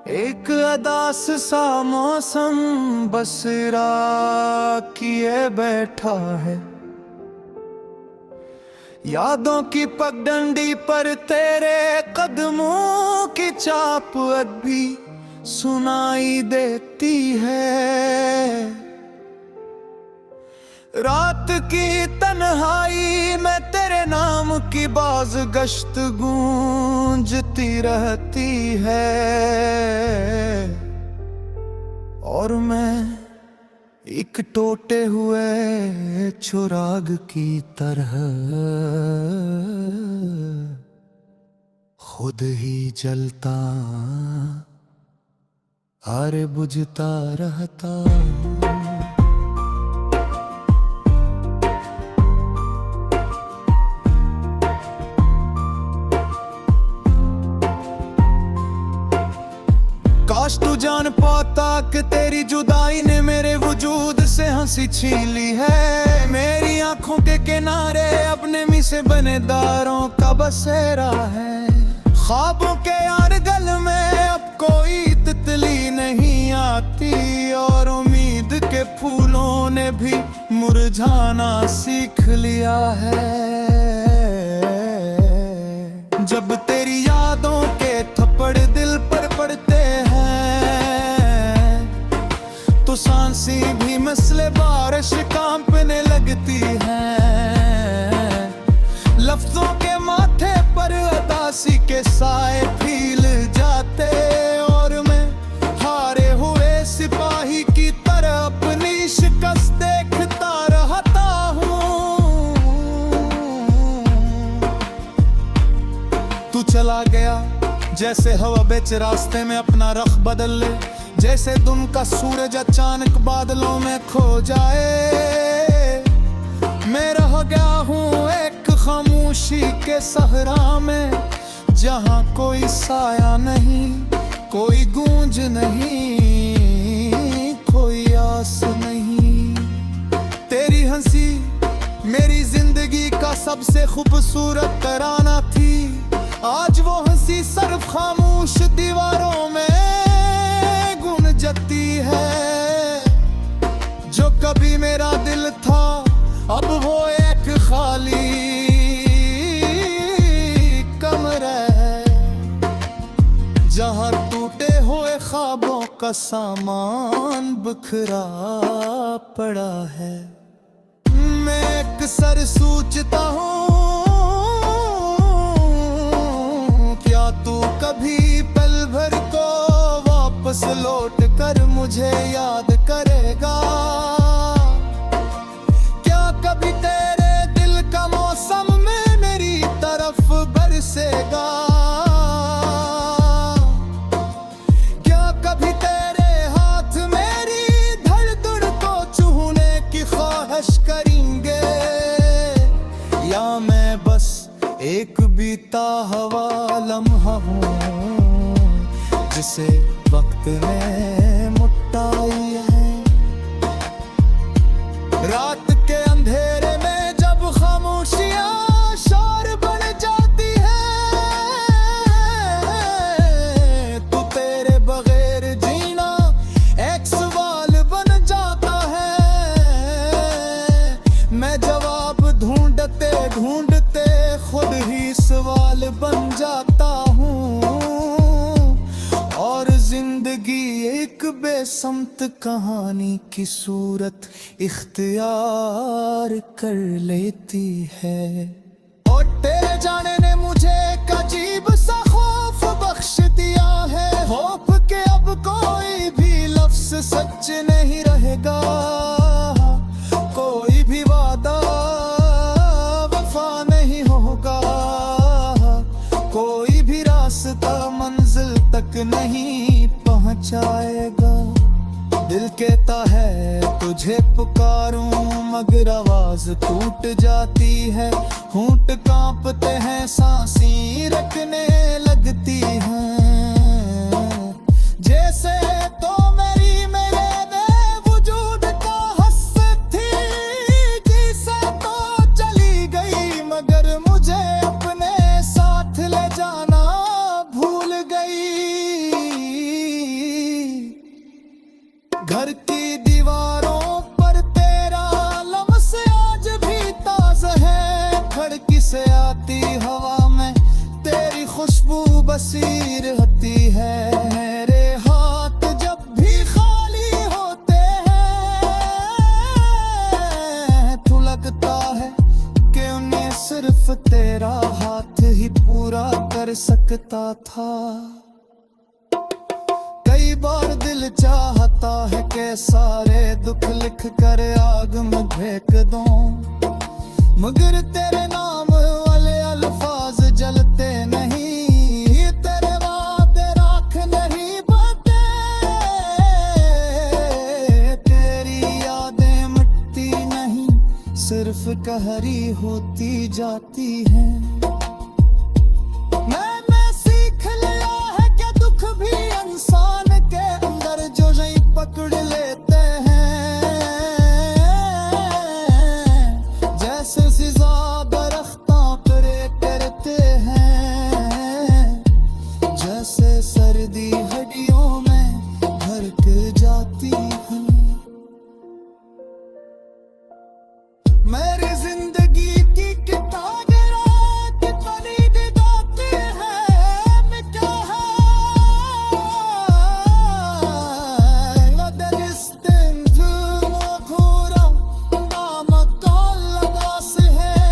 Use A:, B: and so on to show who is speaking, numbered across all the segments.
A: एक अदास सा मौसम बसरा किए बैठा है। यादों की पगडंडी पर तेरे कदमों की चाप अब भी सुनाई देती है। रात की तन्हाई में तेरे नाम की बाज गश्त गूंजती रहती है। और मैं एक टूटे हुए चिराग की तरह खुद ही जलता और बुझता रहता। काश तू जान पाता कि तेरी जुदाई ने मेरे वजूद से हंसी छीन ली है। मेरी आंखों के किनारे अपने मिसे बने दारों का बसेरा है। ख्वाबों के यारगल में अब कोई तितली नहीं आती और उम्मीद के फूलों ने भी मुरझाना सीख लिया है। जब तेरी यादों के थप्पड़ दिल पर पड़ते तो सांसी भी मसले बारिश कांपने लगती है। लफ्जों के माथे पर उदासी के साए फील जाते और मैं हारे हुए सिपाही की तरह अपनी शिकस्त देखता रहता हूँ। तू चला गया जैसे हवा बेच रास्ते में अपना रख बदल ले। जैसे दिन का सूरज अचानक बादलों में खो जाए। मैं रह गया हूँ एक खामोशी के सहरा में, जहाँ कोई साया नहीं, कोई गूंज नहीं, कोई आस नहीं। तेरी हंसी मेरी जिंदगी का सबसे खूबसूरत तराना थी। आज वो हंसी सिर्फ खामोश दीवारों में जती है। जो कभी मेरा दिल था अब वो एक खाली कमरा है, जहाँ टूटे हुए ख्वाबों का सामान बिखरा पड़ा है। मैं अक्सर सोचता हूँ क्या तू कभी पल भर को वापस लौट कर मुझे याद करेगा। क्या कभी तेरे दिल का मौसम में मेरी तरफ बरसेगा। क्या कभी तेरे हाथ मेरी धड़धड़ को छूने की ख्वाहिश करेंगे। या मैं बस एक बीता हुआ लम्हा हूँ जिसे वक्त ने मुट्टाई है। रात के अंधेरे में जब खामोशियां शोर बन जाती है, तो तेरे बगैर जीना एक सवाल बन जाता है। मैं जवाब ढूंढते ढूंढते खुद ही सवाल बन जाता हूँ। जिंदगी एक बेसमत कहानी की सूरत इख्तियार कर लेती है। और तेरे जाने ने मुझे एक अजीब सा खौफ बख्श दिया है। खौफ के अब कोई भी लफ्ज सच नहीं रहेगा। कोई भी वादा वफा नहीं होगा। कोई भी रास्ता मंजिल तक नहीं पहुंचाएगा। दिल कहता है तुझे पुकारूं मगर आवाज टूट जाती है। होंठ कांपते हैं, सांसें रखने लगती हैं। जैसे तो मेरी मेरे वजूद का हस्ती थी, जिसे तो चली गई मगर मुझे अपने साथ ले जाना भूल गई। घर की दीवारों पर तेरा लफ्ज़ आज भी ताज़ा है। खिड़की से आती हवा में तेरी खुशबू बसी रहती है। मेरे हाथ जब भी खाली होते हैं तो लगता है कि उन्हें सिर्फ तेरा हाथ ही पूरा कर सकता था। कई बार दिल चाहता है कि सारे दुख लिख कर आग में फेंक दूं, मगर तेरे नाम वाले अल्फाज जलते नहीं, तेरे वादे राख नहीं पाते। तेरी यादें मिटती नहीं, सिर्फ कहरी होती जाती हैं। मैंने सीख लिया है कि दुख भी इंसान के अंदर जो नहीं पकड़ लेते हैं। जैसे सिजा दरख्तां करे करते हैं, जैसे सर्दी हड्डियों में भड़क जाती है। मेरी जिंदगी की किताबें रात पढ़ी दिखाती है, मैं क्या है वदन इस्तेंजु मखूरा नाम कौन लगा से है।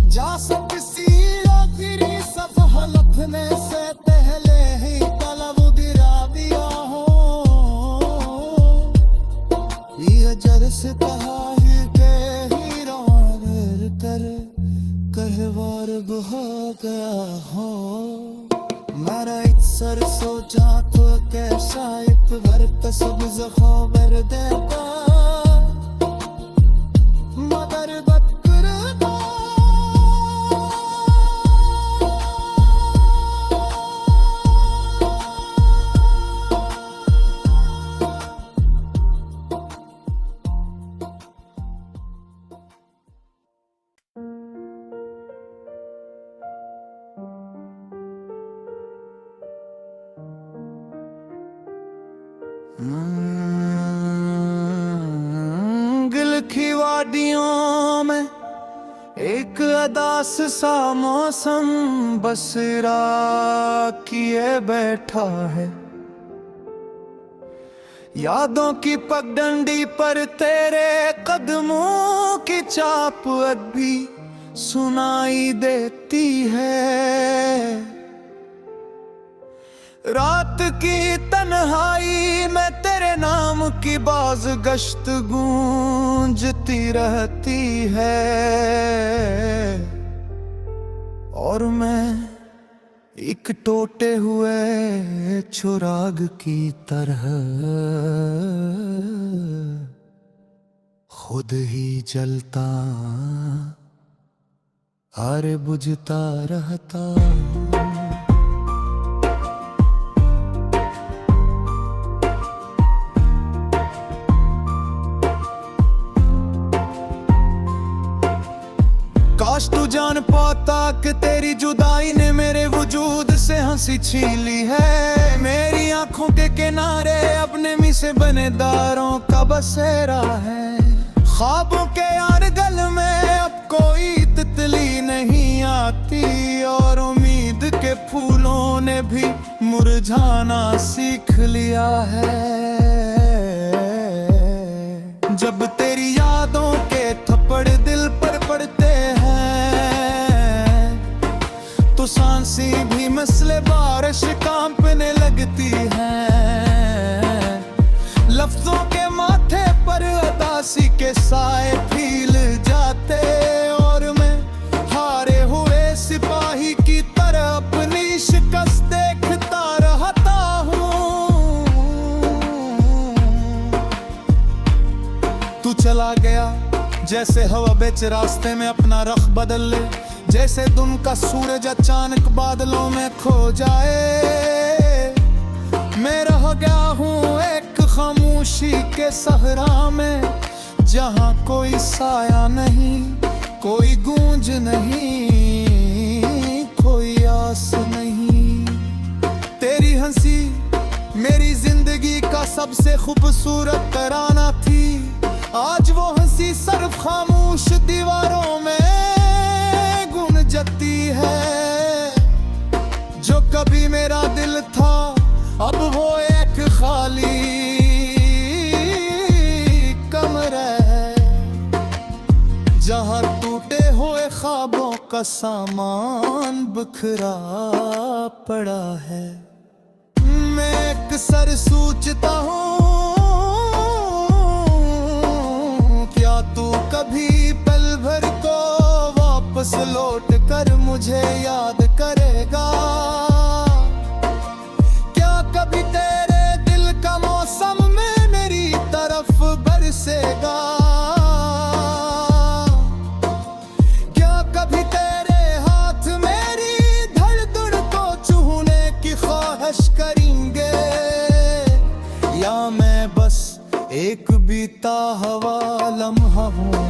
A: जा सकती आखिरी सफह लपने से पहले ही तलब गिरा दिया हो। ये जर से कहा है के हीरा कर कहवार बहा गया हो। मेरा एक सर सोचा तो कैसा एक भर कसब्ज़ खबर देता, मगर बद करता। गिल की वादियों में एक अदास सा मौसम बसरा किए बैठा है। यादों की पगडंडी पर तेरे कदमों की चाप अब भी सुनाई देती है। रात की तन्हाई में तेरे नाम की बाज गश्त गूंजती रहती है, और मैं एक टूटे हुए चुराग की तरह खुद ही जलता और बुझता रहता। काश तू जान पाता कि तेरी जुदाई ने मेरे वजूद से हंसी छीली है। मेरी आंखों के किनारे अपने मी से बने दारों का बसेरा है। ख्वाबों के अरगल में अब कोई तितली नहीं आती, और उम्मीद के फूलों ने भी मुरझाना सीख लिया है। जब तेरी यादों के थप्पड़ दिल पर पड़ते तो सांसें भी मसले बारिश कांपने लगती हैं। लफ्जों के माथे पर उदासी के साए फील जाते, और मैं हारे हुए सिपाही की तरह अपनी शिकस्त देखता रहता हूँ। तू चला गया जैसे हवा बेच रास्ते में अपना रख बदल ले, जैसे दिन का सूरज अचानक बादलों में खो जाए। मैं रह गया हूँ एक खामोशी के सहरा में, जहाँ कोई साया नहीं, कोई गूंज नहीं, कोई आस नहीं। तेरी हंसी मेरी सबसे खूबसूरत तराना थी, आज वो हंसी सिर्फ खामोश दीवारों में गूंजती है। जो कभी मेरा दिल था अब वो एक खाली कमरा है, जहाँ टूटे हुए ख्वाबों का सामान बिखरा पड़ा है। मैं अक्सर सोचता हूँ, क्या तू कभी पल भर को वापस लौट कर मुझे याद करेगा? क्या कभी तेरे दिल का मौसम में मेरी तरफ बरसेगा? क्या कभी तेरे हाथ मेरी धड़धड़ को छूने की ख्वाहिश करेंगे? या मैं बस एक बीता हुआ लम्हा हूँ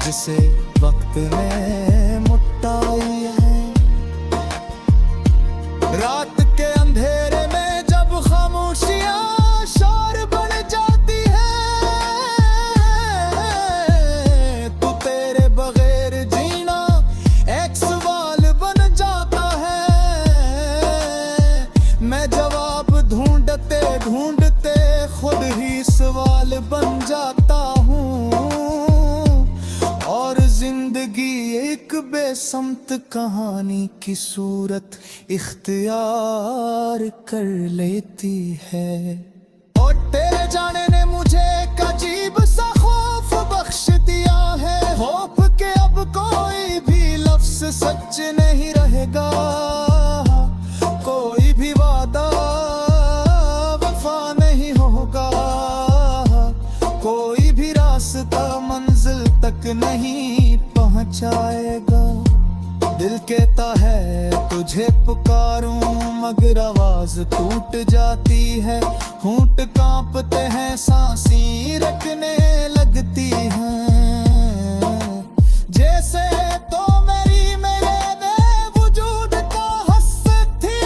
A: जिसे वक्त ने मुटाई है। रात के अंधेरे में जब खामोशियां शोर बढ़ जाती है, तो तेरे बगैर जीना एक सवाल बन जाता है। मैं जवाब ढूंढते ढूंढते खुद ही सवाल बन जाता हूँ, और जिंदगी एक बेसमत कहानी की सूरत इख्तियार कर लेती है। और तेरे जाने ने मुझे एक अजीब सा खौफ बख्श दिया है, खौफ के अब कोई भी लफ्ज सच नहीं रहेगा, कोई भी वादा वफा नहीं होगा, कोई भी रास्ता मंजिल तक नहीं पहुंचाएगा। दिल कहता है तुझे पुकारूं मगर आवाज टूट जाती है, होंठ कांपते हैं, सांसें रखने लगती हैं, जैसे तो मेरी मेरे वजूद का हस्स थी,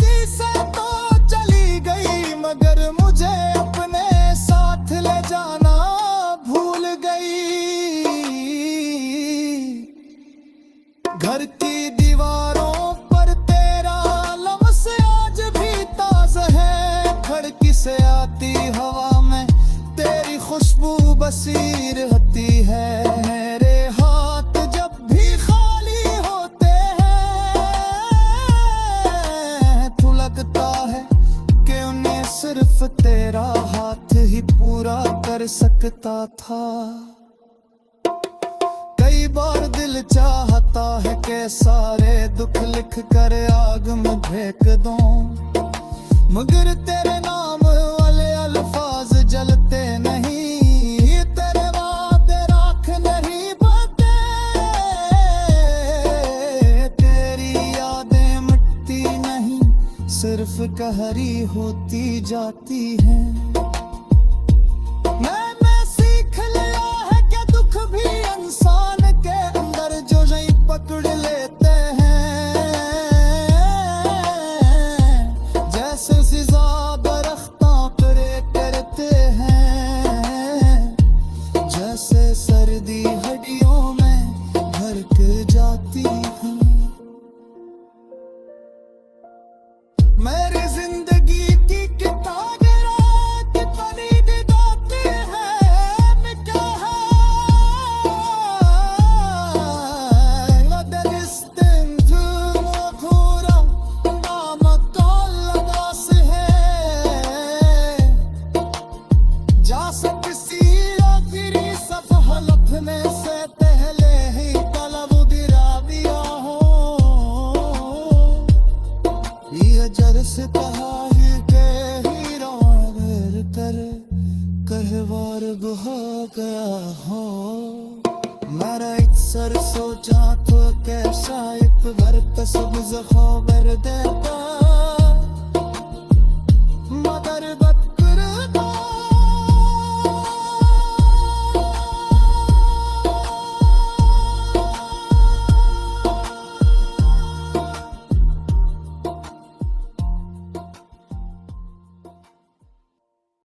A: जिसे तो चली गई मगर मुझे अपने साथ ले जाना भूल गई। घर की दीवारों पर तेरा लफ्ज़ आज भी ताज़ा है, खिड़की से आती हवा में तेरी खुशबू बसी रहती है। मेरे हाथ जब भी खाली होते हैं तो लगता है कि उन्हें सिर्फ तेरा हाथ ही पूरा कर सकता था। कई बार दिल चाहता है कि सारे दुख लिख कर आग में फेंक दूं, मगर तेरे नाम वाले अल्फाज जलते नहीं, तेरे वादे राख नहीं पाते, तेरी यादें मिटती नहीं, सिर्फ कहरी होती जाती हैं। मैं सीख लिया है कि दुख भी इंसान के अंदर जो नहीं पकड़ लेते हैं, जैसे सिजा दरख्तां करे करते हैं, जैसे सर्दी हड्डियों में भड़क जाती है। मेरी जिंदगी की किताब रात परी दिखाती है, मैं क्या है वदर इस्तेंथ मखूरा नामक का लगास है, जा सकती आखिरी सफह लपने से पहले ही तलब गिरा दिया हो। ये जर्स कहा है के हीरो कर कहवार गुहा गया हो। मेरा एक सर सोचा तो कैसा एक घर पे सब्ज खबर दे